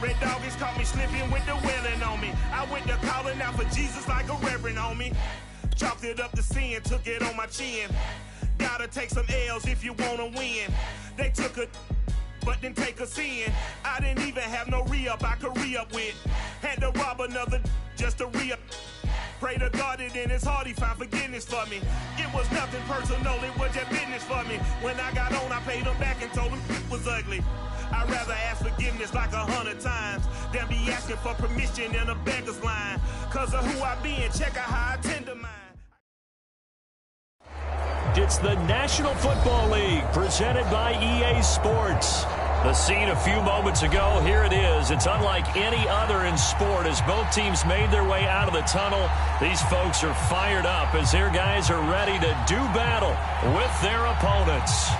Red Doggies caught me slipping with the wailing on me. I went to calling out for Jesus like a reverend on me. Chalked it up to sin, took it on my chin. Gotta take some L's if you wanna win. They took a but didn't take us in. I didn't even have no re-up I could re-up with. Had to rob another just to re-up. Pray to God that in his heart he found forgiveness for me. It was nothing personal, it was just business for me. When I got on, I paid him back and told him it was ugly. I'd rather ask forgiveness like 100 times than be asking for permission in a beggar's line. Cause of who I be and check out how I tend to mine. It's the National Football League presented by EA Sports. The scene a few moments ago, here it is. It's unlike any other in sport as both teams made their way out of the tunnel. These folks are fired up as their guys are ready to do battle with their opponents.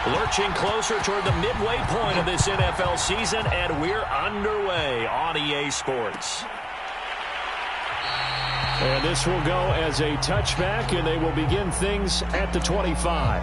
Lurching closer toward the midway point of this NFL season, and we're underway on EA Sports. And this will go as a touchback, and they will begin things at the 25.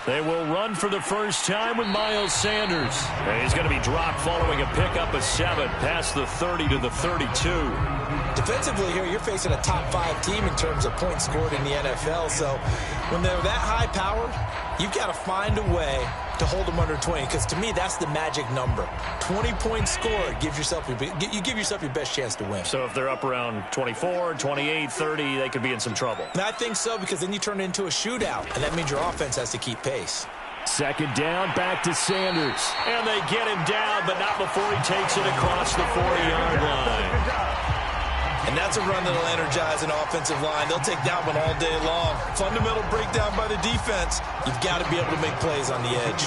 They will run for the first time with Miles Sanders. And he's going to be dropped following a pickup of 7 past the 30 to the 32. Defensively here, you're facing a top 5 team in terms of points scored in the NFL. So when they're that high powered, you've got to find a way to hold them under 20. Because to me, that's the magic number. 20 points scored, you give yourself your best chance to win. So if they're up around 24, 28, 30, they could be in some trouble. And I think so, because then you turn it into a shootout, and that means your offense has to keep pace. Second down, back to Sanders. And they get him down, but not before he takes it across the 40-yard line. And that's a run that'll energize an offensive line. They'll take that one all day long. Fundamental breakdown by the defense. You've got to be able to make plays on the edge.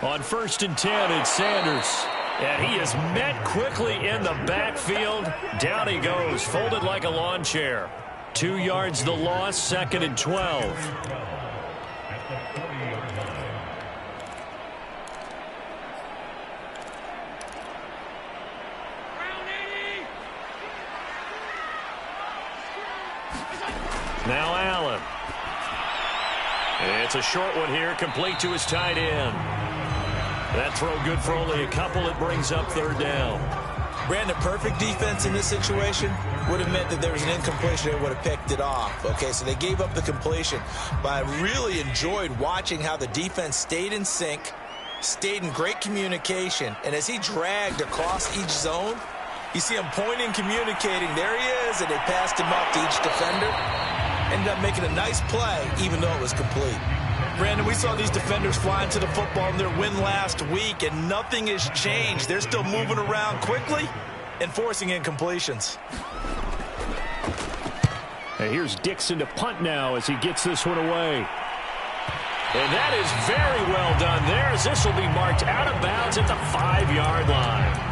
On 1st and 10, it's Sanders. And he is met quickly in the backfield. Down he goes, folded like a lawn chair. 2 yards the loss, 2nd and 12. Now Allen. It's a short one here, complete to his tight end. That throw good for only a couple. It brings up 3rd down. Brandon, perfect defense in this situation would have meant that there was an incompletion. They would have picked it off. Okay, so they gave up the completion. But I really enjoyed watching how the defense stayed in sync, stayed in great communication. And as he dragged across each zone, you see him pointing, communicating. There he is, and they passed him up to each defender. Ended up making a nice play, even though it was complete. Brandon, we saw these defenders flying to the football in their win last week, and nothing has changed. They're still moving around quickly and forcing incompletions. And here's Dixon to punt now as he gets this one away. And that is very well done there, as this will be marked out of bounds at the 5-yard line.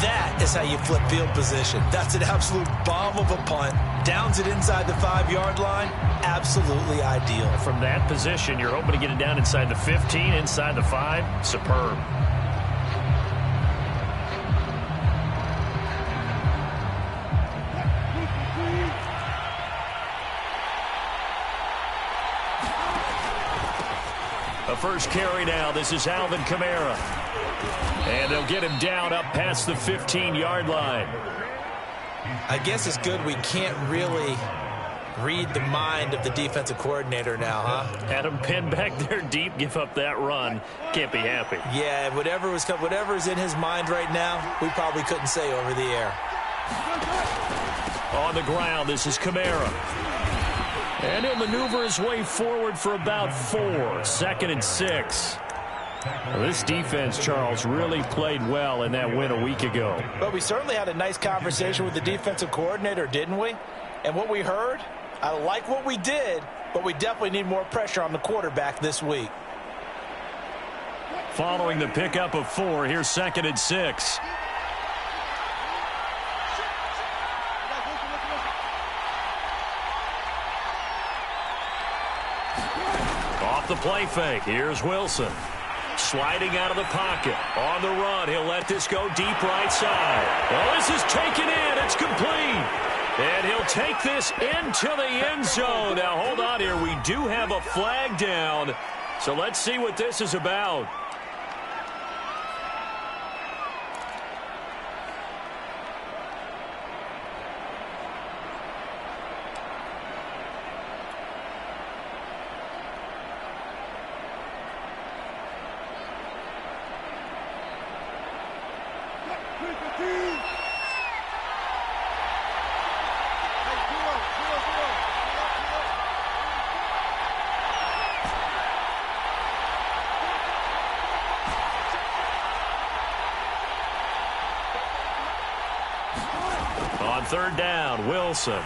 That is how you flip field position. That's an absolute bomb of a punt. Downs it inside the 5-yard line. Absolutely ideal. From that position, you're hoping to get it down inside the 15, inside the 5. Superb. The first carry now. This is Alvin Kamara. And they'll get him down up past the 15-yard line. I guess it's good we can't really Read the mind of the defensive coordinator now, huh? Had him pinned back there deep, give up that run. Can't be happy. Yeah, whatever's in his mind right now, we probably couldn't say over the air. On the ground, this is Kamara. And he'll maneuver his way forward for about 4. 2nd and 6. Well, this defense, Charles, really played well in that win a week ago. But we certainly had a nice conversation with the defensive coordinator, didn't we? And what we heard, I like what we did, but we definitely need more pressure on the quarterback this week. Following the pickup of 4, here's 2nd and 6. Off the play fake, here's Wilson. Sliding out of the pocket. On the run, he'll let this go deep right side. Well, this is taken in. It's complete. And he'll take this into the end zone. Now, hold on here. We do have a flag down. So let's see what this is about. On 3rd down, Wilson.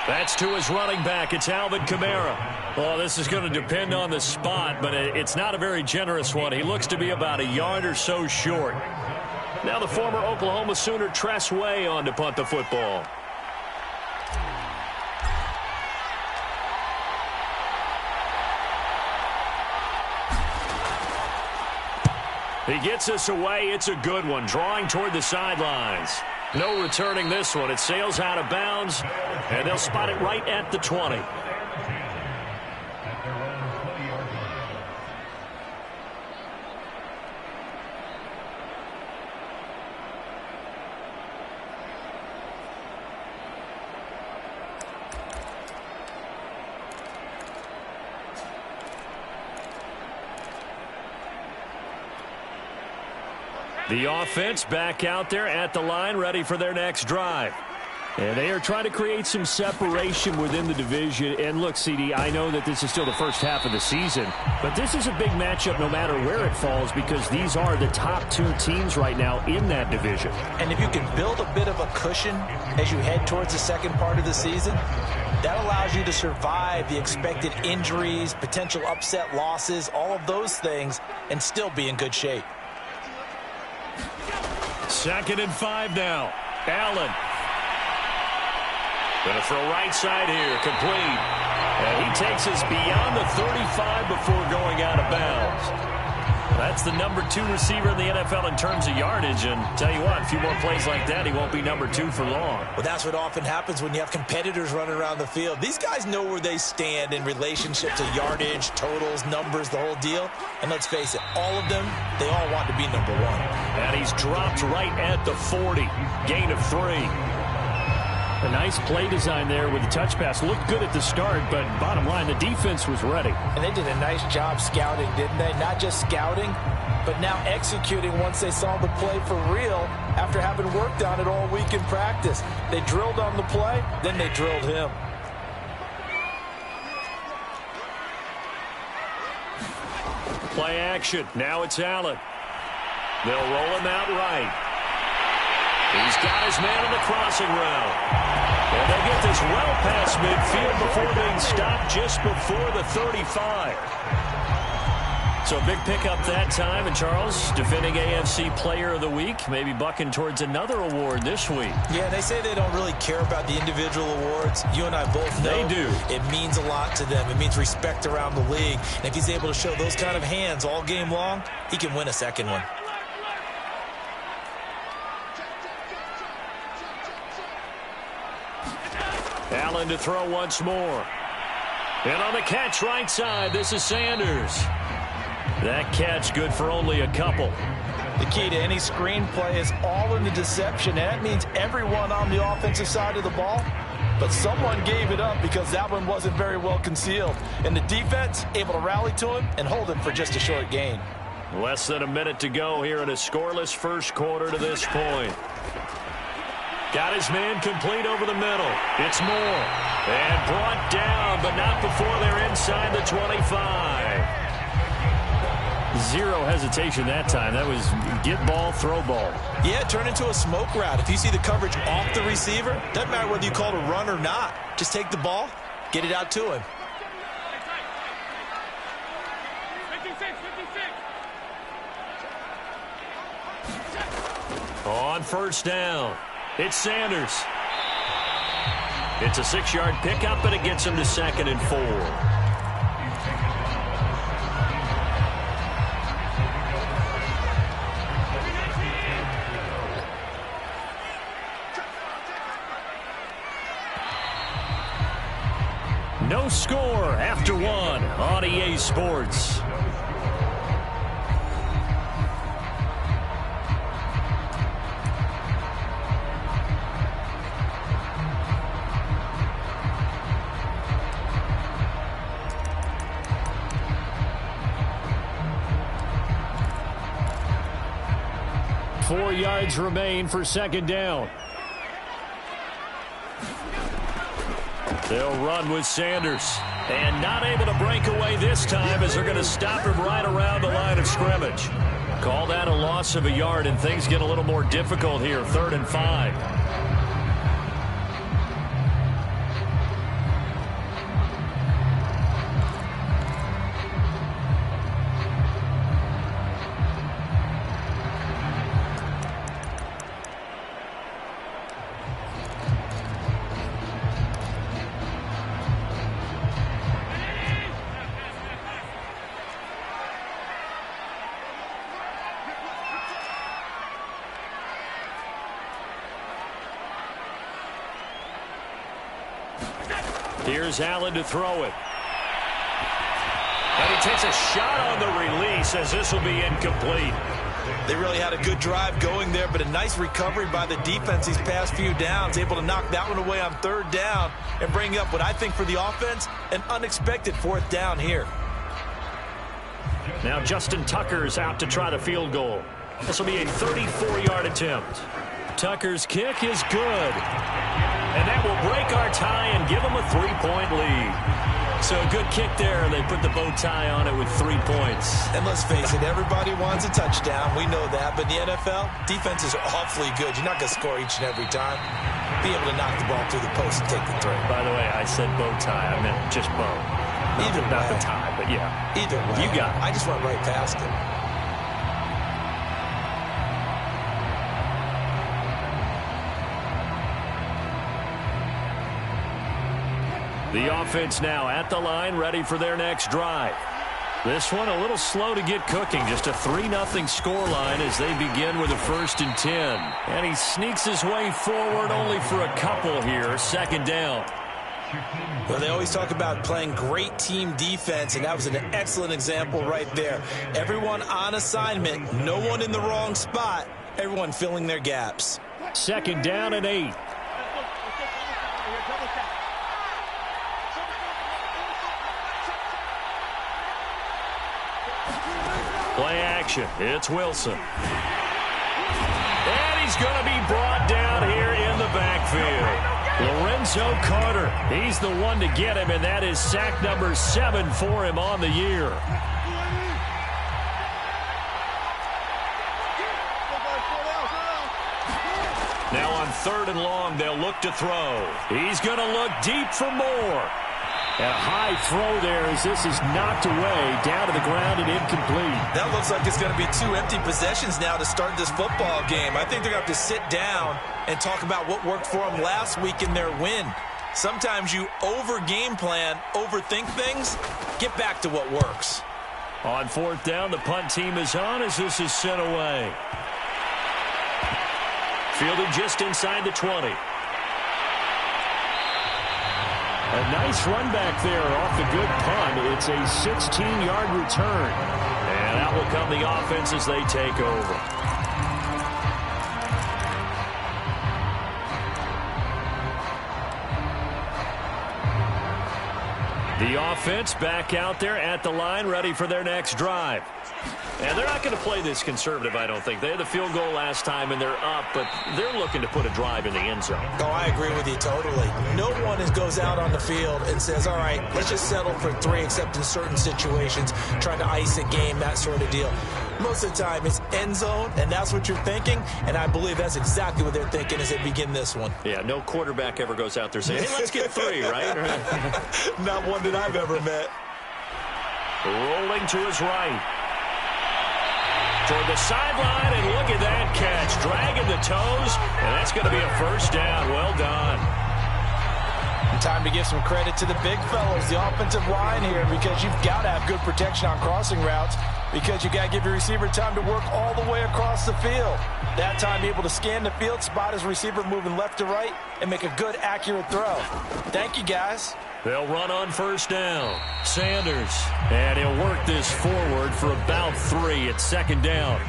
That's to his running back. It's Alvin Kamara. Well, this is going to depend on the spot, but it's not a very generous one. He looks to be about a yard or so short. Now the former Oklahoma Sooner Tress Way on to punt the football. He gets us away. It's a good one. Drawing toward the sidelines. No returning this one. It sails out of bounds, and they'll spot it right at the 20. The offense back out there at the line, ready for their next drive. And they are trying to create some separation within the division. And look, CD, I know that this is still the first half of the season, but this is a big matchup no matter where it falls because these are the top 2 teams right now in that division. And if you can build a bit of a cushion as you head towards the second part of the season, that allows you to survive the expected injuries, potential upset losses, all of those things, and still be in good shape. 2nd and 5 now. Allen. Going to throw right side here. Complete. And he takes us beyond the 35 before going out of bounds. That's the number 2 receiver in the NFL in terms of yardage. And tell you what, a few more plays like that, he won't be number 2 for long. Well, that's what often happens when you have competitors running around the field. These guys know where they stand in relationship to yardage, totals, numbers, the whole deal. And let's face it, all of them, they all want to be number 1. And he's dropped right at the 40. Gain of 3. A nice play design there with the touch pass. Looked good at the start, but bottom line, the defense was ready. And they did a nice job scouting, didn't they? Not just scouting, but now executing once they saw the play for real after having worked on it all week in practice. They drilled on the play, then they drilled him. Play action. Now it's Allen. They'll roll him out right. He's got his man on the crossing route. And they get this well past midfield before being stopped just before the 35. So a big pickup that time. And Charles, defending AFC Player of the Week, maybe bucking towards another award this week. Yeah, they say they don't really care about the individual awards. You and I both know they do. It means a lot to them. It means respect around the league. And if he's able to show those kind of hands all game long, he can win a second one. Allen to throw once more. And on the catch right side, this is Sanders. That catch good for only a couple. The key to any screen play is all in the deception. And that means everyone on the offensive side of the ball but someone gave it up because that one wasn't very well concealed. And the defense able to rally to him and hold him for just a short gain. Less than a minute to go here in a scoreless first quarter to this point. Got his man complete over the middle. It's Moore. And brought down, but not before they're inside the 25. Zero hesitation that time. That was get ball, throw ball. Yeah, turn into a smoke route. If you see the coverage off the receiver, doesn't matter whether you call it a run or not. Just take the ball, get it out to him. On first down, it's Sanders. It's a 6-yard pickup, and it gets him to 2nd and 4. No score after 1 on EA Sports. Four yards remain for 2nd down. They'll run with Sanders. And not able to break away this time as they're going to stop him right around the line of scrimmage. Call that a loss of a yard, and things get a little more difficult here. 3rd and 5. Here's Allen to throw it. And he takes a shot on the release as this will be incomplete. They really had a good drive going there, but a nice recovery by the defense these past few downs, able to knock that one away on 3rd down and bring up what I think for the offense, an unexpected 4th down here. Now Justin Tucker's out to try the field goal. This will be a 34-yard attempt. Tucker's kick is good. And that will break our tie and give them a 3-point lead. So a good kick there. They put the bow tie on it with 3 points. And let's face it, everybody wants a touchdown. We know that. But in the NFL, defenses are awfully good. You're not going to score each and every time. Be able to knock the ball through the post and take the throw. By the way, I said bow tie. I meant just bow. Not the tie, but yeah. Either way. You got it. I just went right past it. The offense now at the line, ready for their next drive. This one a little slow to get cooking. Just a 3-0 scoreline as they begin with a 1st and 10. And he sneaks his way forward only for a couple here. 2nd down. Well, they always talk about playing great team defense, and that was an excellent example right there. Everyone on assignment, no one in the wrong spot, everyone filling their gaps. 2nd down and 8. Play action. It's Wilson. And he's going to be brought down here in the backfield. Lorenzo Carter. He's the one to get him, and that is sack number 7 for him on the year. Now on 3rd and long, they'll look to throw. He's going to look deep for Moore. And a high throw there as this is knocked away, down to the ground and incomplete. That looks like it's going to be 2 empty possessions now to start this football game. I think they're going to have to sit down and talk about what worked for them last week in their win. Sometimes you over-game plan, overthink things. Get back to what works. On 4th down, the punt team is on as this is sent away. Fielded just inside the 20. A nice run back there off the good punt. It's a 16-yard return. And out will come the offense as they take over. The offense back out there at the line, ready for their next drive. And they're not going to play this conservative, I don't think. They had the field goal last time, and they're up, but they're looking to put a drive in the end zone. Oh, I agree with you totally. No one goes out on the field and says, all right, let's just settle for 3, except in certain situations, trying to ice a game, that sort of deal. Most of the time, it's end zone, and that's what you're thinking, and I believe that's exactly what they're thinking as they begin this one. Yeah, no quarterback ever goes out there saying, hey, let's get 3, right? Not one that I've ever met. Rolling to his right. Toward the sideline, and look at that catch. Dragging the toes, and that's going to be a first down. Well done. Time to give some credit to the big fellows, the offensive line here, because you've got to have good protection on crossing routes, because you got to give your receiver time to work all the way across the field. That time able to scan the field, spot his receiver moving left to right, and make a good, accurate throw. Thank you, guys. They'll run on first down. Sanders, and he'll work this forward for about 3 at second down.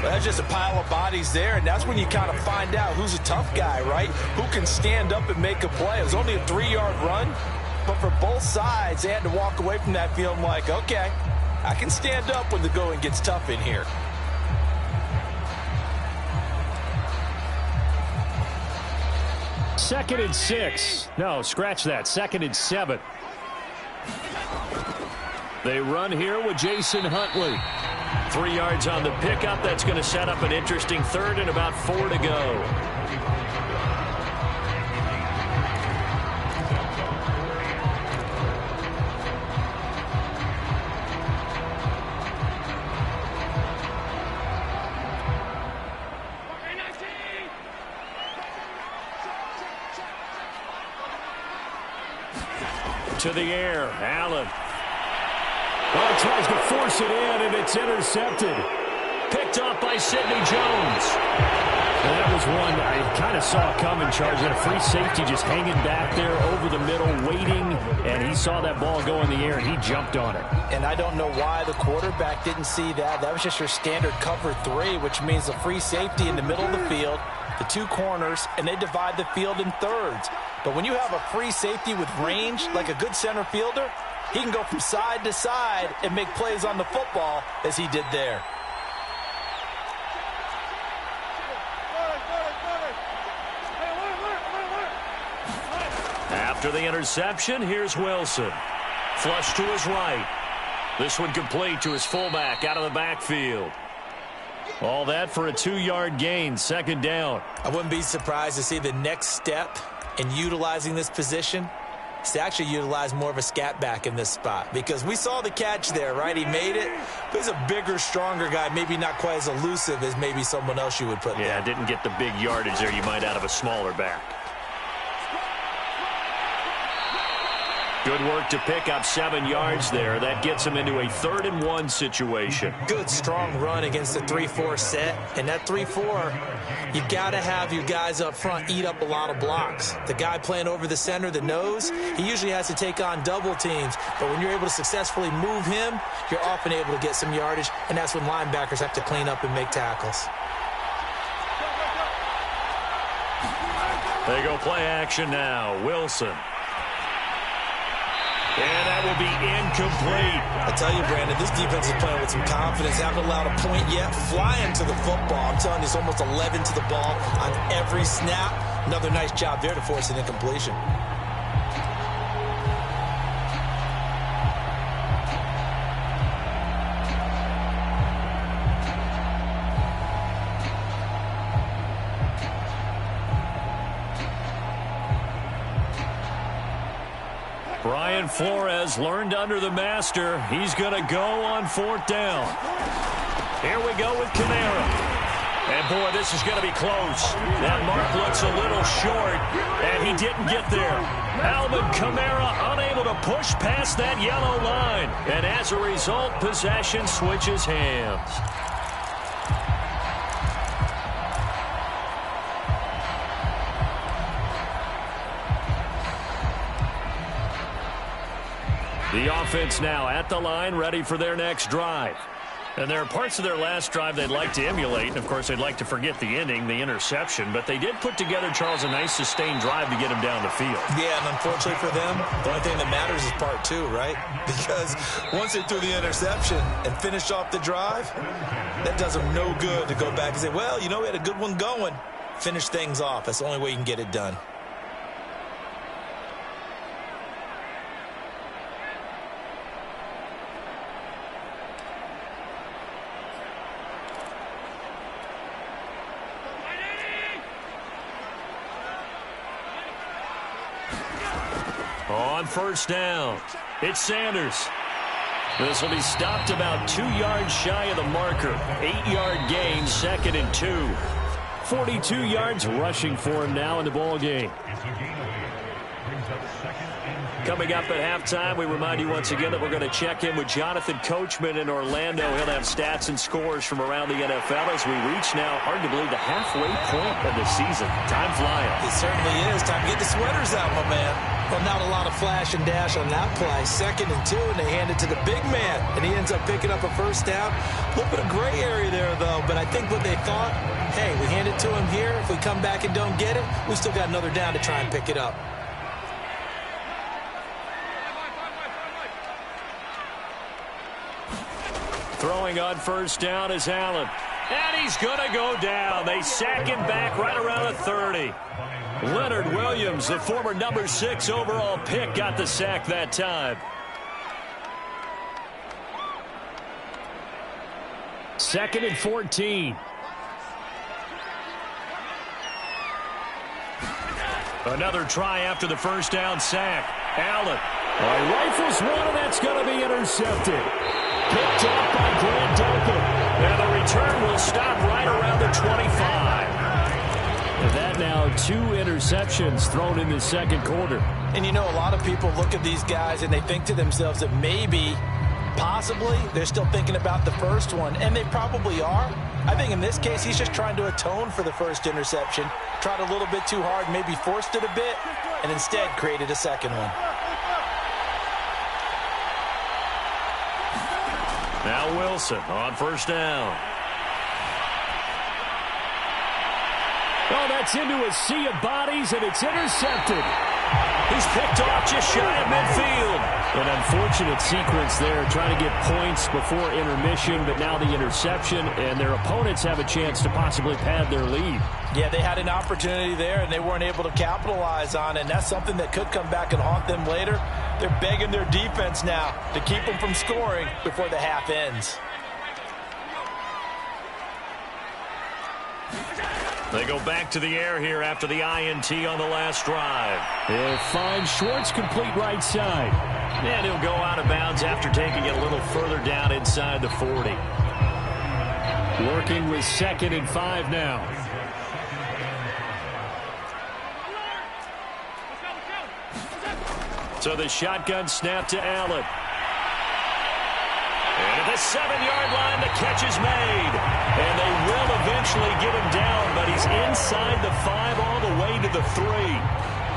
Well, that's just a pile of bodies there, and that's when you kind of find out who's a tough guy, right? Who can stand up and make a play. It was only a 3-yard run, but for both sides, they had to walk away from that feeling like, okay, I can stand up when the going gets tough in here. Second and 6. No, scratch that. Second and 7. They run here with Jason Huntley. 3 yards on the pickup. That's going to set up an interesting third and about 4 to go. To the air, Allen. Oh, tries to force it in, and it's intercepted. Picked off by Sidney Jones. And that was one I kind of saw coming, charging a free safety just hanging back there over the middle, waiting, and he saw that ball go in the air, and he jumped on it. And I don't know why the quarterback didn't see that. That was just your standard cover 3, which means the free safety in the middle of the field, the 2 corners, and they divide the field in thirds. But when you have a free safety with range, like a good center fielder, he can go from side to side and make plays on the football as he did there. After the interception, here's Wilson. Flush to his right. This one complete to his fullback out of the backfield. All that for a 2-yard gain, second down. I wouldn't be surprised to see the next step in utilizing this position is to actually utilize more of a scat back in this spot, because we saw the catch there, right? He made it, but he's a bigger, stronger guy, maybe not quite as elusive as maybe someone else you would put there. Yeah, didn't get the big yardage there you might out of a smaller back. Good work to pick up 7 yards there. That gets him into a 3rd and 1 situation. Good, strong run against the 3-4 set. And that 3-4, you got to have your guys up front eat up a lot of blocks. The guy playing over the center, the nose, he usually has to take on double teams. But when you're able to successfully move him, you're often able to get some yardage. And that's when linebackers have to clean up and make tackles. They go play action now. Wilson. And that will be incomplete. I tell you, Brandon, this defense is playing with some confidence. Haven't allowed a point yet. Flying to the football. I'm telling you, it's almost 11 to the ball on every snap. Another nice job there to force an incompletion. Brian Flores learned under the master. He's going to go on 4th down. Here we go with Kamara. And, boy, this is going to be close. That mark looks a little short, and he didn't get there. Alvin Kamara unable to push past that yellow line. And as a result, possession switches hands. The offense now at the line, ready for their next drive. And there are parts of their last drive they'd like to emulate. And, of course, they'd like to forget the ending, the interception. But they did put together, Charles, a nice sustained drive to get him down the field. Yeah, and unfortunately for them, the only thing that matters is part two, right? Because once they threw the interception and finished off the drive, that does them no good to go back and say, well, you know, we had a good one going. Finish things off. That's the only way you can get it done. On first down, it's Sanders. This will be stopped about 2 yards shy of the marker. 8-yard gain, 2nd and 2. 42 yards rushing for him now in the ball game. Coming up at halftime, we remind you once again that we're going to check in with Jonathan Coachman in Orlando. He'll have stats and scores from around the NFL as we reach now, hard to believe, the halfway point of the season. Time flying. It certainly is. Time to get the sweaters out, my man. Well, not a lot of flash and dash on that play. 2nd and 2, and they hand it to the big man, and he ends up picking up a first down. A little bit of gray area there, though, but I think what they thought, hey, we hand it to him here. If we come back and don't get it, we still got another down to try and pick it up. Throwing on first down is Allen. And he's going to go down. They sack him back right around the 30. Leonard Williams, the former number 6 overall pick, got the sack that time. 2nd and 14. Another try after the first down sack. Allen. Rifles one, and that's going to be intercepted. Picked off by Grant Delpit. And the return will stop right around the 25. And that now 2 interceptions thrown in the second quarter. And you know, a lot of people look at these guys and they think to themselves that maybe, possibly, they're still thinking about the first one. And they probably are. I think in this case, he's just trying to atone for the first interception. Tried a little bit too hard, maybe forced it a bit, and instead created a second one. Now Wilson on first down. Oh, that's into a sea of bodies, and it's intercepted. He's picked off just shy of midfield. An unfortunate sequence there, trying to get points before intermission, but now the interception, and their opponents have a chance to possibly pad their lead. Yeah, they had an opportunity there, and they weren't able to capitalize on it, and that's something that could come back and haunt them later. They're begging their defense now to keep them from scoring before the half ends. They go back to the air here after the INT on the last drive. He'll find Schwartz complete right side. And he'll go out of bounds after taking it a little further down inside the 40. Working with 2nd and 5 now. So the shotgun snap to Allen. And at the 7-yard line, the catch is made. And they will eventually get him down, but he's inside the 5 all the way to the 3.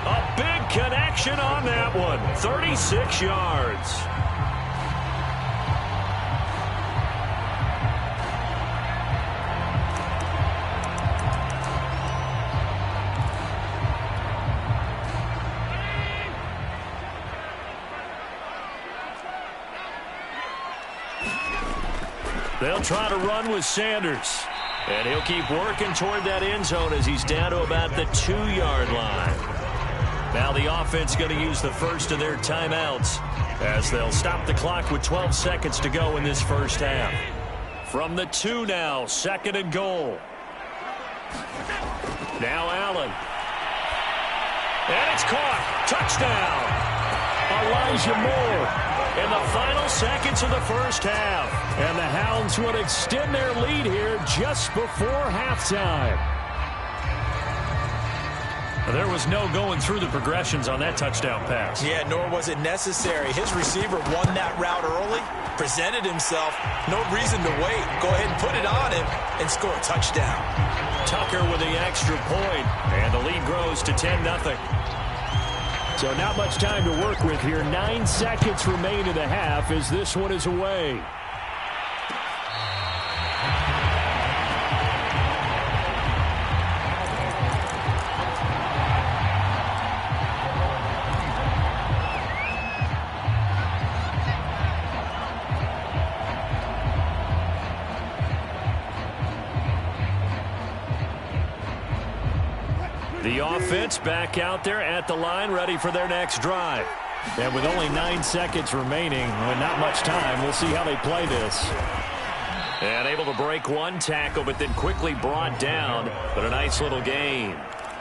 A big connection on that one. 36 yards. They'll try to run with Sanders. And he'll keep working toward that end zone as he's down to about the 2-yard line. Now the offense going to use the first of their timeouts as they'll stop the clock with 12 seconds to go in this first half. From the 2 now, 2nd and goal. Now Allen. And it's caught. Touchdown. Elijah Moore. In the final seconds of the first half. And the Hounds would extend their lead here just before halftime. There was no going through the progressions on that touchdown pass. Yeah, nor was it necessary. His receiver won that route early, presented himself. No reason to wait. Go ahead and put it on him and score a touchdown. Tucker with the extra point, and the lead grows to 10-0. So not much time to work with here. 9 seconds remain in the half as this one is away. The offense back out there at the line, ready for their next drive. And with only 9 seconds remaining, and not much time, we'll see how they play this. And able to break one tackle, but then quickly brought down. But a nice little gain.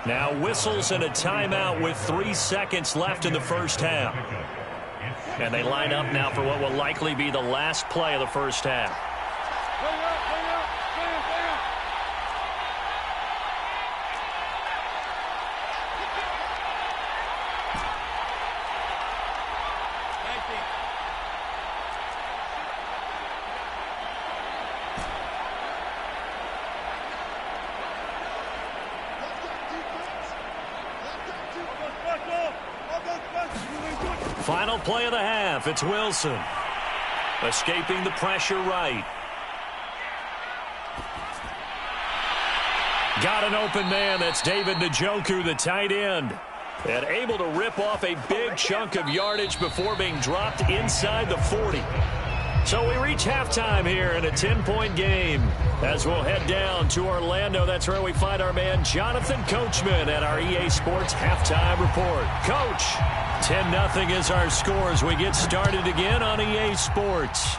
Now whistles and a timeout with 3 seconds left in the first half. And they line up now for what will likely be the last play of the first half. Final play of the half. It's Wilson. Escaping the pressure right. Got an open man. That's David Njoku, the tight end. And able to rip off a big chunk of yardage before being dropped inside the 40. So we reach halftime here in a 10-point game. As we'll head down to Orlando, that's where we find our man Jonathan Coachman at our EA Sports Halftime Report. Coach, 10-0 is our score as we get started again on EA Sports.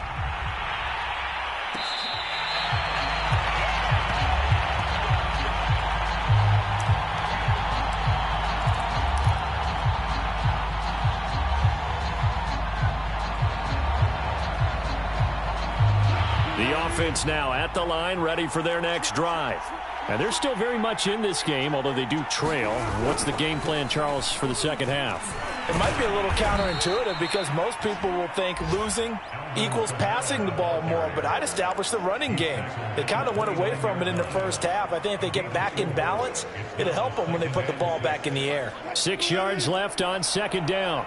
The offense now at the line, ready for their next drive. And they're still very much in this game, although they do trail. What's the game plan, Charles, for the second half? It might be a little counterintuitive because most people will think losing equals passing the ball more, but I'd establish the running game. They kind of went away from it in the first half. I think if they get back in balance, it'll help them when they put the ball back in the air. 6 yards left on second down.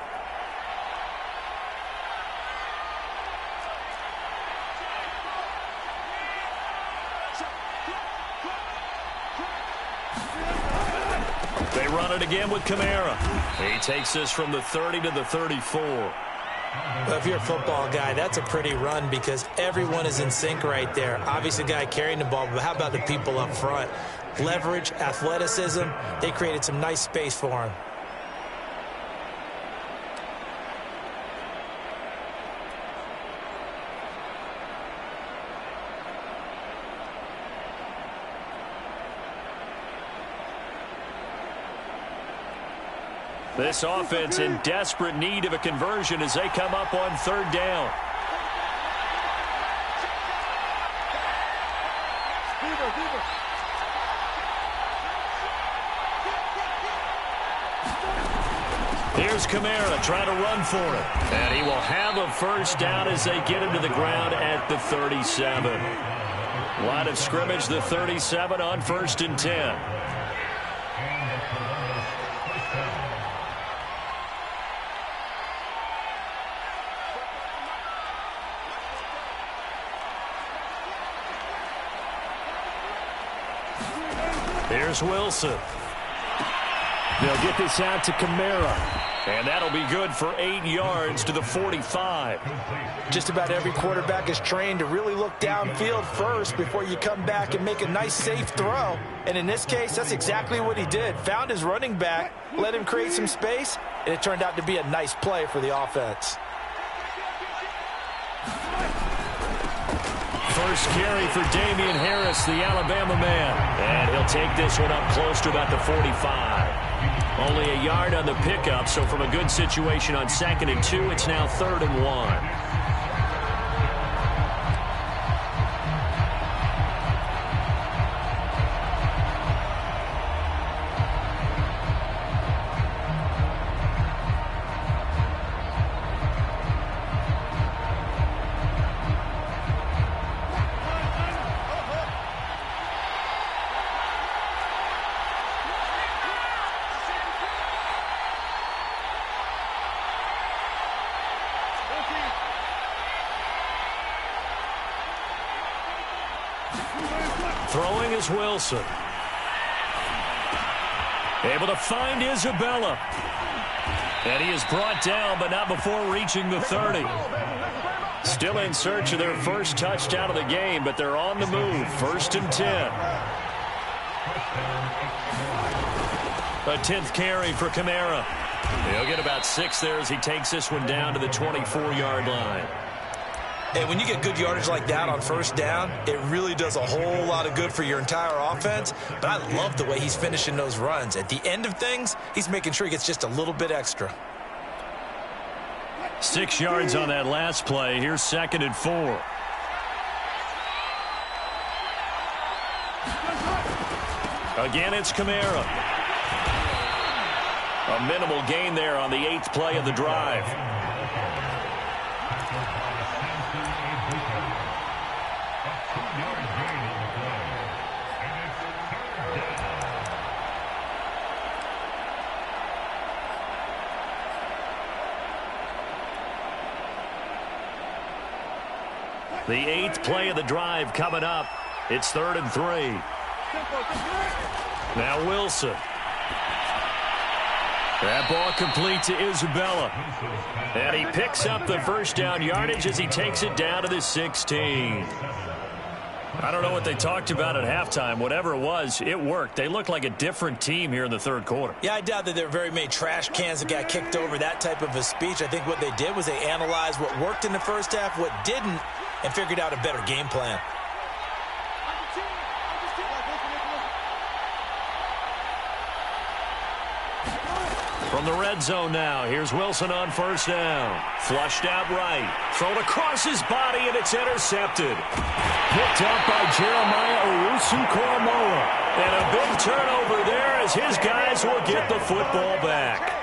They run it again with Kamara. He takes this from the 30 to the 34. Well, if you're a football guy, that's a pretty run because everyone is in sync right there. Obviously, the guy carrying the ball, but how about the people up front? Leverage, athleticism, they created some nice space for him. This offense in desperate need of a conversion as they come up on third down. Here's Kamara trying to run for it. And he will have a first down as they get him to the ground at the 37. Line of scrimmage, the 37 on 1st and 10. Here's Wilson. They'll get this out to Kamara. And that'll be good for 8 yards to the 45. Just about every quarterback is trained to really look downfield first before you come back and make a nice, safe throw. And in this case, that's exactly what he did. Found his running back, let him create some space, and it turned out to be a nice play for the offense. First carry for Damian Harris, the Alabama man. And he'll take this one up close to about the 45. Only a yard on the pickup, so from a good situation on 2nd and 2, it's now 3rd and 1. Throwing is Wilson. Able to find Isabella. And he is brought down, but not before reaching the 30. Still in search of their first touchdown of the game, but they're on the move. 1st and 10. A 10th carry for Kamara. He'll get about 6 there as he takes this one down to the 24-yard line. Hey, when you get good yardage like that on 1st down, it really does a whole lot of good for your entire offense. But I love the way he's finishing those runs. At the end of things, he's making sure he gets just a little bit extra. 6 yards on that last play. Here's 2nd and 4. Again, it's Kamara. A minimal gain there on the 8th play of the drive. The 8th play of the drive coming up. It's 3rd and 3. Now Wilson. That ball complete to Isabella. And he picks up the 1st down yardage as he takes it down to the 16. I don't know what they talked about at halftime. Whatever it was, it worked. They looked like a different team here in the 3rd quarter. Yeah, I doubt that there were very many trash cans that got kicked over, that type of a speech. I think what they did was they analyzed what worked in the 1st half, what didn't, and figured out a better game plan. From the red zone now, here's Wilson on 1st down. Flushed out right. Thrown across his body, and it's intercepted. Picked up by Jeremiah Owusu-Koramoah. And a big turnover there as his guys will get the football back.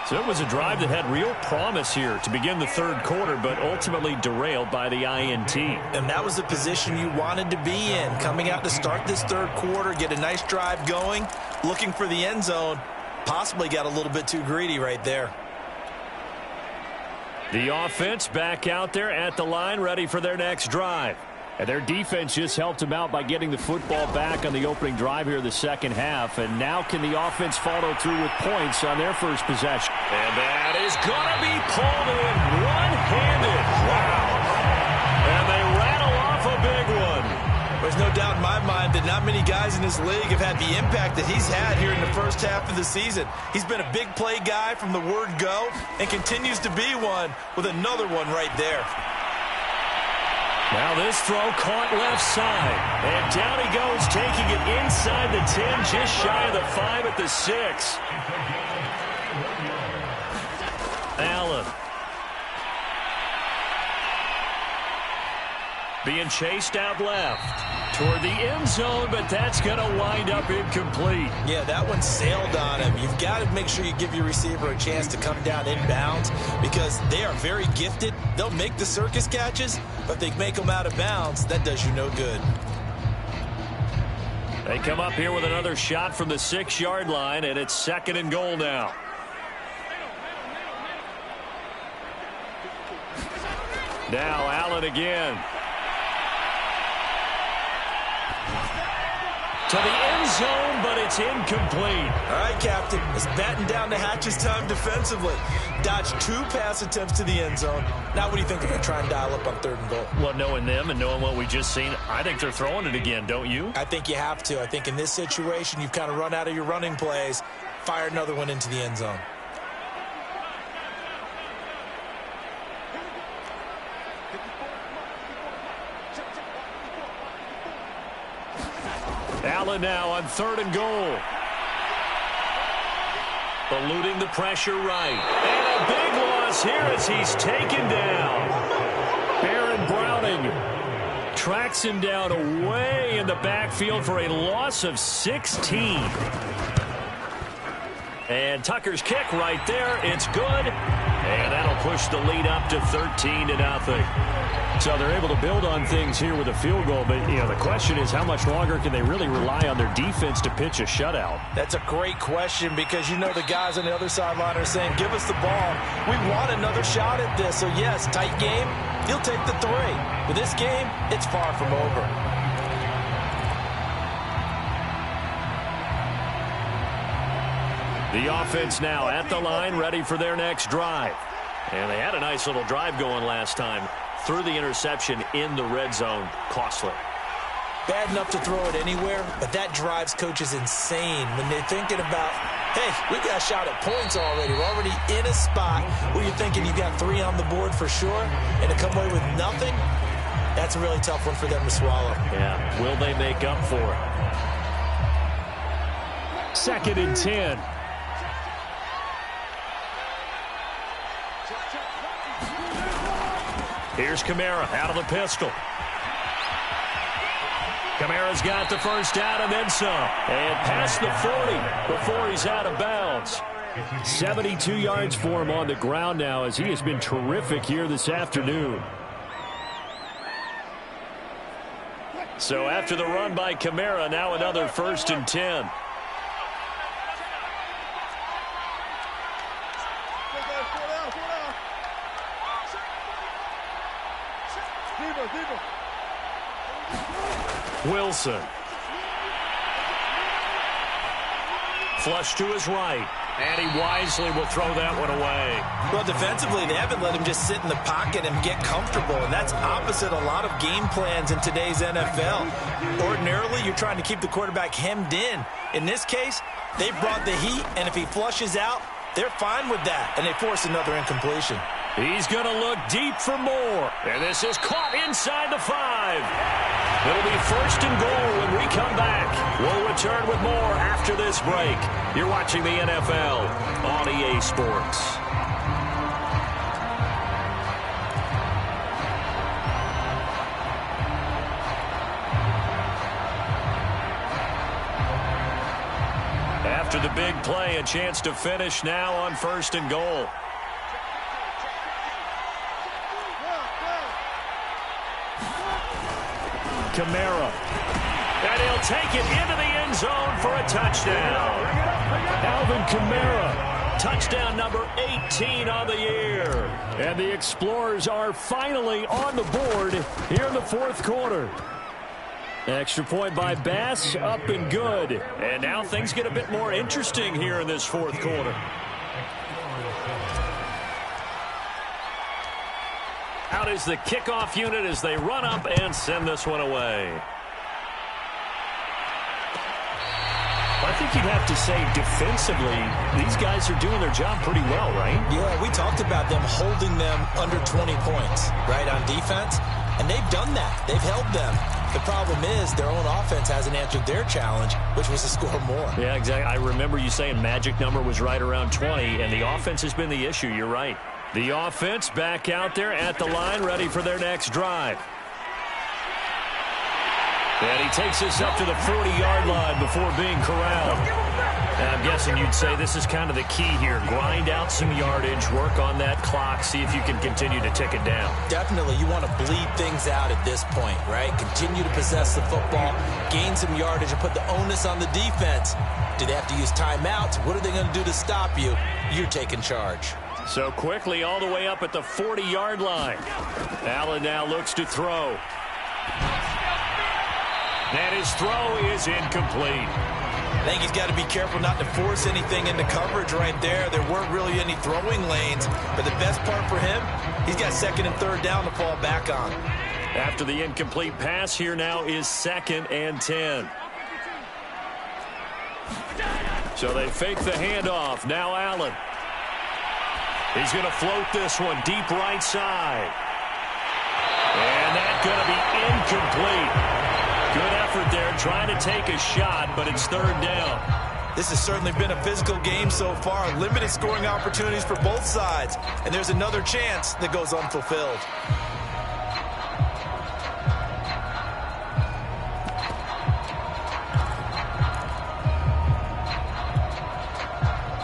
So it was a drive that had real promise here to begin the 3rd quarter, but ultimately derailed by the INT. And that was the position you wanted to be in. Coming out to start this 3rd quarter, get a nice drive going, looking for the end zone. Possibly got a little bit too greedy right there. The offense back out there at the line, ready for their next drive. And their defense just helped them out by getting the football back on the opening drive here in the 2nd half. And now can the offense follow through with points on their first possession? And that is going to be pulled in one-handed. Wow. And they rattle off a big one. There's no doubt in my mind that not many guys in this league have had the impact that he's had here in the 1st half of the season. He's been a big play guy from the word go and continues to be one with another one right there. Now this throw caught left side. And down he goes, taking it inside the 10, just shy of the 5 at the 6. Allen. Being chased out left toward the end zone, but that's going to wind up incomplete. Yeah, that one sailed on him. You've got to make sure you give your receiver a chance to come down inbounds because they are very gifted. They'll make the circus catches, but they make them out of bounds. That does you no good. They come up here with another shot from the 6-yard line, and it's 2nd and goal now. Now Allen again. To the end zone, but it's incomplete. All right, Captain. It's batting down the hatches time defensively. Dodged 2 pass attempts to the end zone. Now what do you think they're going to try and dial up on 3rd and goal? Well, knowing them and knowing what we just seen, I think they're throwing it again, don't you? I think you have to. I think in this situation, you've kind of run out of your running plays. Fire another one into the end zone. Allen now on 3rd and goal. Eluding the pressure right. And a big loss here as he's taken down. Aaron Browning tracks him down away in the backfield for a loss of 16. And Tucker's kick right there. It's good. And that'll push the lead up to 13-0. So they're able to build on things here with a field goal. But, you know, the question is how much longer can they really rely on their defense to pitch a shutout? That's a great question because, you know, the guys on the other sideline are saying, give us the ball. We want another shot at this. So, yes, tight game. He'll take the 3. But this game, it's far from over. The offense now at the line, ready for their next drive. And they had a nice little drive going last time. Threw the interception in the red zone. Costly. Bad enough to throw it anywhere, but that drives coaches insane when they're thinking about, hey, we got a shot at points already. We're already in a spot where you're thinking you got 3 on the board for sure, and to come away with nothing, that's a really tough one for them to swallow. Yeah, will they make up for it? 2nd and 10. Here's Kamara out of the pistol. Kamara's got the first down and then some. And past the 40 before he's out of bounds. 72 yards for him on the ground now as he has been terrific here this afternoon. So after the run by Kamara, now another 1st and 10. Wilson. Flush to his right. And he wisely will throw that one away. Well, defensively, they haven't let him just sit in the pocket and get comfortable, and that's opposite a lot of game plans in today's NFL. Ordinarily, you're trying to keep the quarterback hemmed in. In this case, they brought the heat, and if he flushes out, they're fine with that, and they force another incompletion. He's going to look deep for more. And this is caught inside the 5. It'll be 1st and goal when we come back. We'll return with more after this break. You're watching the NFL on EA Sports. After the big play, a chance to finish now on 1st and goal. Kamara. And he'll take it into the end zone for a touchdown. Alvin Kamara. Touchdown number 18 on the year. And the Explorers are finally on the board here in the 4th quarter. Extra point by Bass, up and good. And now things get a bit more interesting here in this 4th quarter. Out is the kickoff unit as they run up and send this one away. I think you'd have to say defensively, these guys are doing their job pretty well, right? Yeah, we talked about them holding them under 20 points, right, on defense, and they've done that. They've held them. The problem is their own offense hasn't answered their challenge, which was to score more. Yeah, exactly. I remember you saying magic number was right around 20, and the offense has been the issue. You're right. The offense back out there at the line, ready for their next drive. And he takes us up to the 40-yard line before being corralled. And I'm guessing you'd say this is kind of the key here. Grind out some yardage, work on that clock, see if you can continue to tick it down. Definitely. You want to bleed things out at this point, right? Continue to possess the football, gain some yardage, and put the onus on the defense. Do they have to use timeouts? What are they going to do to stop you? You're taking charge. So quickly all the way up at the 40-yard line. Allen now looks to throw. And his throw is incomplete. I think he's got to be careful not to force anything into coverage right there. There weren't really any throwing lanes. But the best part for him, he's got 2nd and 3rd down to fall back on. After the incomplete pass, here now is 2nd and 10. So they fake the handoff. Now Allen. He's going to float this one deep right side. And that's going to be incomplete. Good effort there, trying to take a shot, but it's 3rd down. This has certainly been a physical game so far. Limited scoring opportunities for both sides. And there's another chance that goes unfulfilled.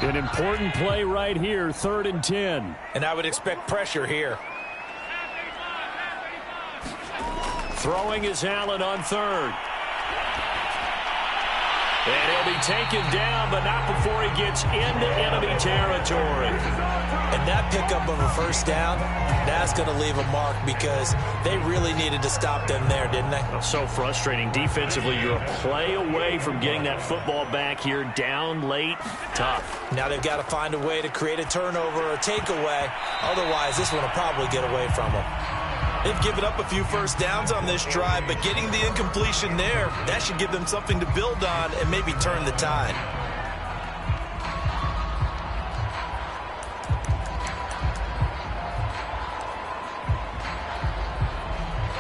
An important play right here, 3rd and 10. And I would expect pressure here. Throwing is Allen on 3rd. And he'll be taken down, but not before he gets into enemy territory. And that pickup of a first down, that's going to leave a mark because they really needed to stop them there, didn't they? So frustrating. Defensively, you're a play away from getting that football back here, down late. Tough. Now they've got to find a way to create a turnover or a takeaway. Otherwise, this one will probably get away from them. They've given up a few first downs on this drive, but getting the incompletion there, that should give them something to build on and maybe turn the tide.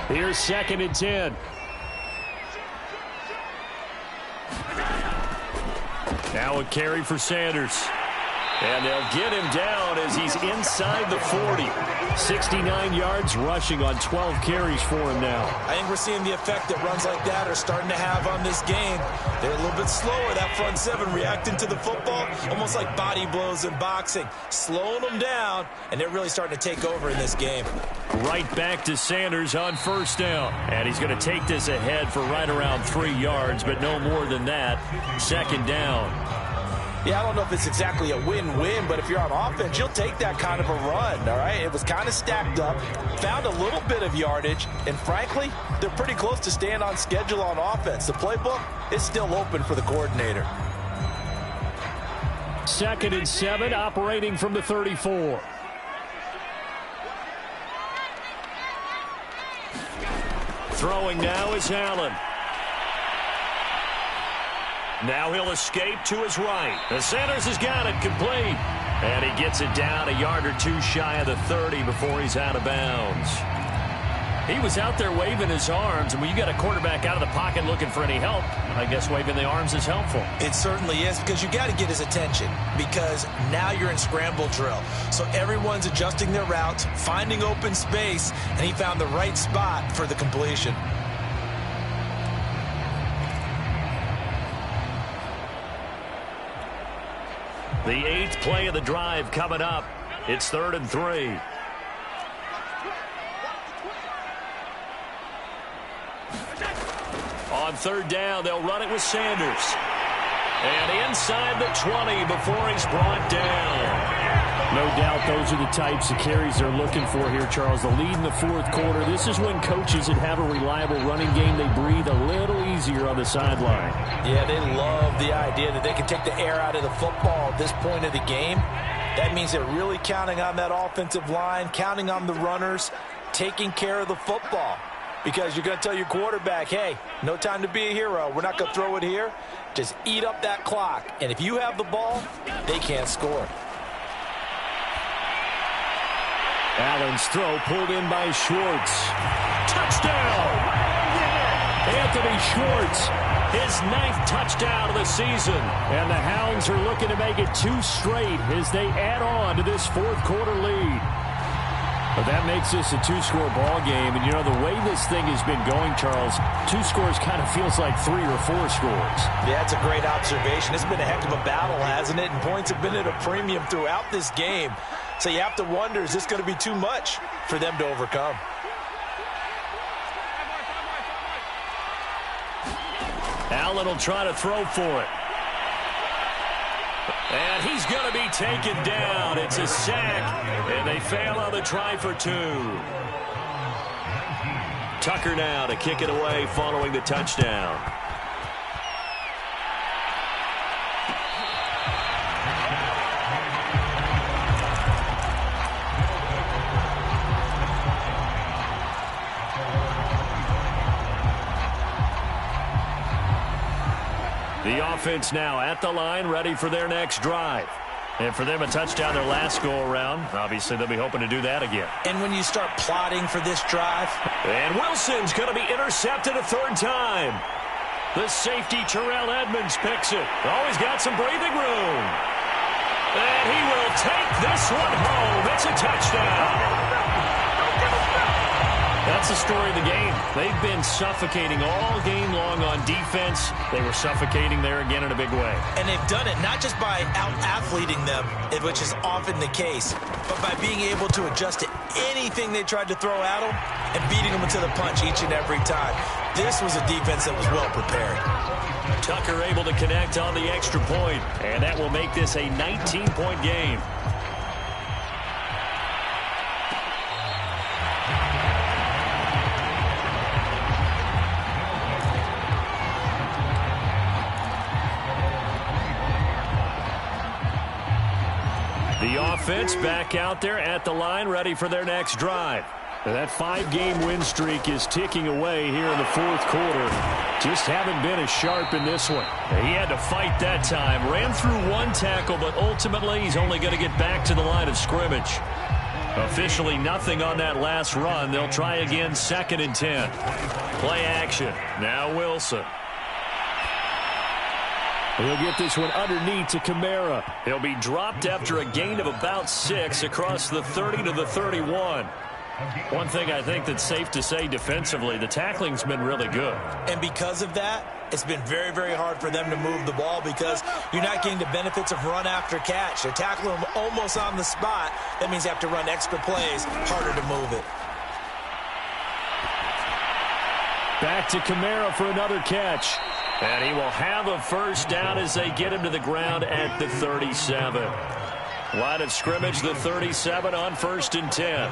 Here's 2nd and 10. Now a carry for Sanders. And they'll get him down as he's inside the 40. 69 yards rushing on 12 carries for him now. I think we're seeing the effect that runs like that are starting to have on this game. They're a little bit slower, that front seven, reacting to the football, almost like body blows in boxing, slowing them down, and they're really starting to take over in this game. Right back to Sanders on first down. And he's going to take this ahead for right around 3 yards, but no more than that. 2nd down. Yeah, I don't know if it's exactly a win-win, but if you're on offense, you'll take that kind of a run, all right? It was kind of stacked up, found a little bit of yardage, and frankly, they're pretty close to staying on schedule on offense. The playbook is still open for the coordinator. 2nd and 7, operating from the 34. Throwing now is Allen. Now he'll escape to his right. The Sanders has got it complete. And he gets it down a yard or two shy of the 30 before he's out of bounds. He was out there waving his arms, and when you got a quarterback out of the pocket looking for any help, I guess waving the arms is helpful. It certainly is, because you got to get his attention, because now you're in scramble drill. So everyone's adjusting their routes, finding open space, and he found the right spot for the completion. The 8th play of the drive coming up. It's 3rd and 3. On 3rd down, they'll run it with Sanders. And inside the 20 before he's brought down. No doubt those are the types of carries they're looking for here, Charles. The lead in the 4th quarter. This is when coaches that have a reliable running game, they breathe a little easier on the sideline. Yeah, they love the idea that they can take the air out of the football at this point of the game. That means they're really counting on that offensive line, counting on the runners, taking care of the football. Because you're going to tell your quarterback, hey, no time to be a hero. We're not going to throw it here. Just eat up that clock. And if you have the ball, they can't score. Allen's throw pulled in by Schwartz. Touchdown! Anthony Schwartz, his 9th touchdown of the season. And the Hounds are looking to make it 2 straight as they add on to this 4th quarter lead. But that makes this a 2-score ball game. And, you know, the way this thing has been going, Charles, 2 scores kind of feels like 3 or 4 scores. Yeah, that's a great observation. It's been a heck of a battle, hasn't it? And points have been at a premium throughout this game. So you have to wonder, is this going to be too much for them to overcome? Allen will try to throw for it. And he's going to be taken down. It's a sack, and they fail on the try for 2. Tucker now to kick it away following the touchdown. The offense now at the line, ready for their next drive. And for them, a touchdown their last go-around. Obviously, they'll be hoping to do that again. And when you start plotting for this drive. And Wilson's going to be intercepted a 3rd time. The safety, Terrell Edmonds, picks it. Oh, he's got some breathing room. And he will take this one home. It's a touchdown. That's the story of the game. They've been suffocating all game long on defense. They were suffocating there again in a big way. And they've done it not just by out-athleting them, which is often the case, but by being able to adjust to anything they tried to throw at them and beating them to the punch each and every time. This was a defense that was well prepared. Tucker able to connect on the extra point, and that will make this a 19-point game. The offense back out there at the line, ready for their next drive. That 5-game win streak is ticking away here in the fourth quarter. Just haven't been as sharp in this one. He had to fight that time. Ran through one tackle, but ultimately he's only going to get back to the line of scrimmage. Officially nothing on that last run. They'll try again, 2nd and 10. Play action. Now Wilson. He'll get this one underneath to Kamara. He'll be dropped after a gain of about 6 across the 30 to the 31. One thing I think that's safe to say defensively, the tackling's been really good. And because of that, it's been very, very hard for them to move the ball because you're not getting the benefits of run after catch. They're tackling them almost on the spot. That means you have to run extra plays, harder to move it. Back to Kamara for another catch. And he will have a first down as they get him to the ground at the 37. Line of scrimmage, the 37 on 1st and 10.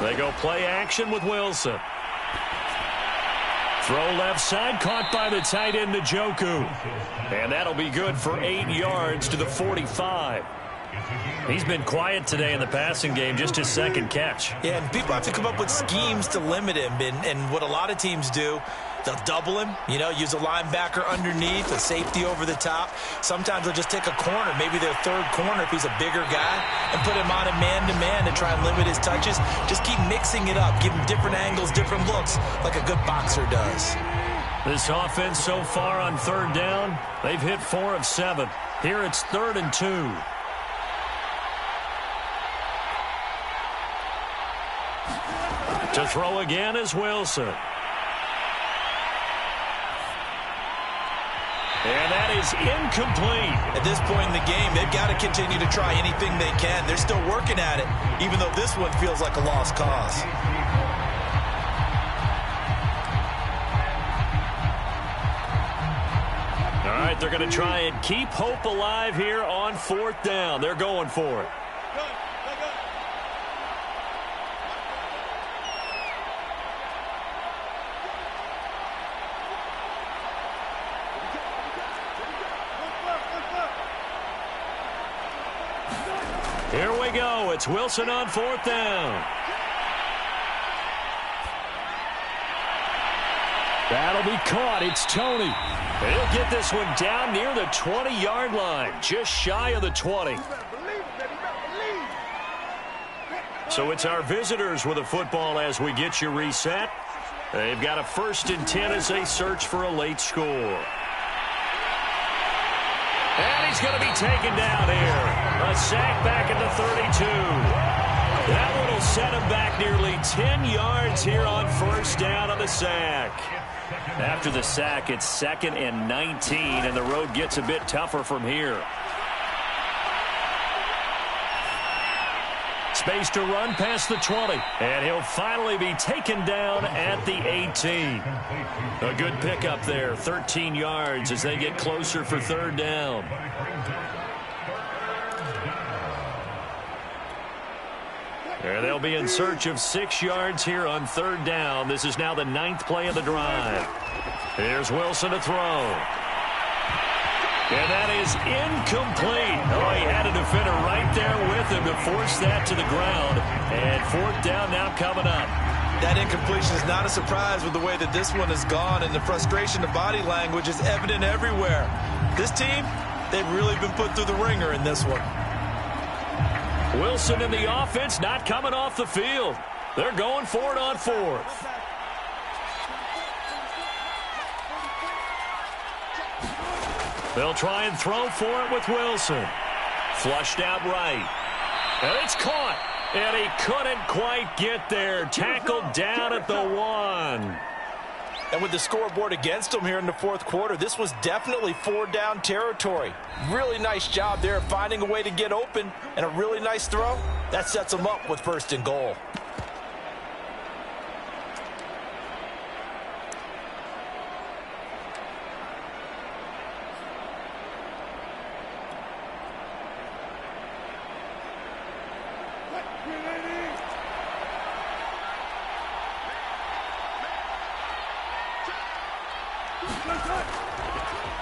They go play action with Wilson. Throw left side, caught by the tight end, Njoku. And that'll be good for 8 yards to the 45. He's been quiet today in the passing game, just his 2nd catch. Yeah, and people have to come up with schemes to limit him. And what a lot of teams do, they'll double him, use a linebacker underneath, a safety over the top. Sometimes they'll just take a corner, maybe their 3rd corner if he's a bigger guy, and put him on a man-to-man to try and limit his touches. Just keep mixing it up, give him different angles, different looks, like a good boxer does. This offense so far on 3rd down, they've hit 4 of 7. Here it's 3rd and 2. To throw again is Wilson. And that is incomplete. At this point in the game, they've got to continue to try anything they can. They're still working at it, even though this one feels like a lost cause. All right, they're going to try and keep hope alive here on 4th down. They're going for it. Here we go. It's Wilson on 4th down. That'll be caught. It's Tony. He'll get this one down near the 20-yard line, just shy of the 20. So it's our visitors with a football as we get you reset. They've got a 1st and 10 as they search for a late score. And he's going to be taken down here. A sack back at the 32. That one will set him back nearly 10 yards here on 1st down on the sack. After the sack, it's 2nd and 19, and the road gets a bit tougher from here. Space to run past the 20, and he'll finally be taken down at the 18. A good pickup there, 13 yards as they get closer for 3rd down. And they'll be in search of 6 yards here on 3rd down. This is now the 9th play of the drive. Here's Wilson to throw. And that is incomplete. Oh, he had a defender right there with him to force that to the ground. And 4th down now coming up. That incompletion is not a surprise with the way that this one has gone, and the frustration of body language is evident everywhere. This team, they've really been put through the ringer in this one. Wilson in the offense not coming off the field. They're going for it on 4th. They'll try and throw for it with Wilson. Flushed out right. And it's caught. And he couldn't quite get there. Tackled down at the 1. And with the scoreboard against him here in the fourth quarter, this was definitely 4-down territory. Really nice job there finding a way to get open, and a really nice throw. That sets him up with 1st and goal.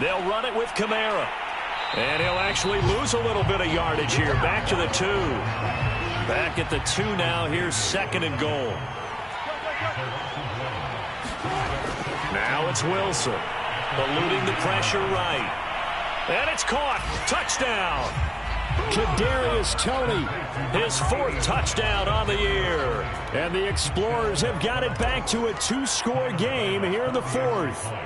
They'll run it with Kamara. And he'll actually lose a little bit of yardage here. Back to the 2. Back at the 2 now. Here's 2nd and goal. Now it's Wilson. Eluding the pressure right. And it's caught. Touchdown. Kadarius Toney, his 4th touchdown on the year. And the Explorers have got it back to a 2-score game here in the 4th.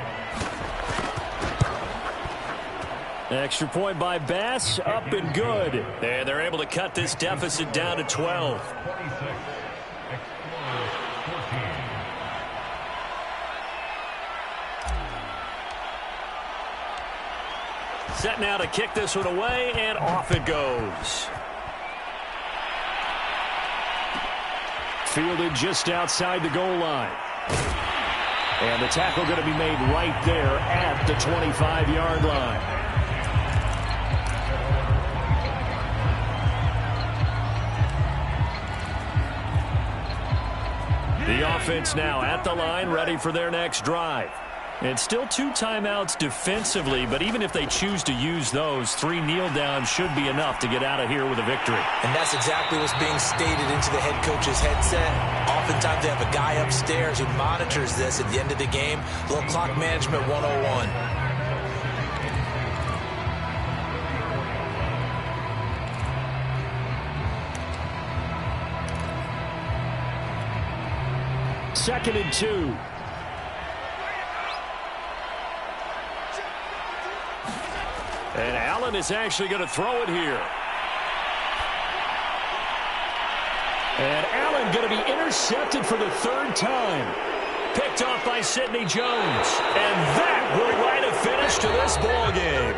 Extra point by Bass, up and good. And they're able to cut this deficit down to 12. Set now to kick this one away, and off it goes. Fielded just outside the goal line. And the tackle going to be made right there at the 25-yard line. The offense now at the line, ready for their next drive. And still 2 timeouts defensively, but even if they choose to use those, 3 kneel downs should be enough to get out of here with a victory. And that's exactly what's being stated into the head coach's headset. Oftentimes they have a guy upstairs who monitors this at the end of the game. A little clock management 101. Second and 2. And Allen is actually going to throw it here. And Allen going to be intercepted for the 3rd time. Picked off by Sidney Jones. And that will write a finish to this ball game.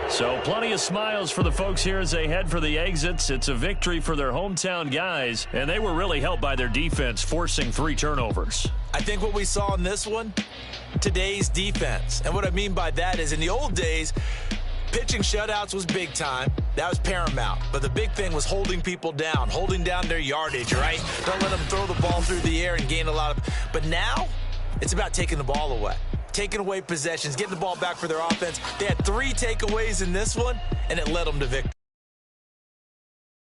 So plenty of smiles for the folks here as they head for the exits. It's a victory for their hometown guys, and they were really helped by their defense, forcing 3 turnovers. I think what we saw in this one, today's defense. And what I mean by that is in the old days, pitching shutouts was big time. That was paramount. But the big thing was holding people down, holding down their yardage, right? Don't let them throw the ball through the air and gain a lot of... But now, it's about taking the ball away. Taking away possessions, getting the ball back for their offense. They had 3 takeaways in this one, and it led them to victory.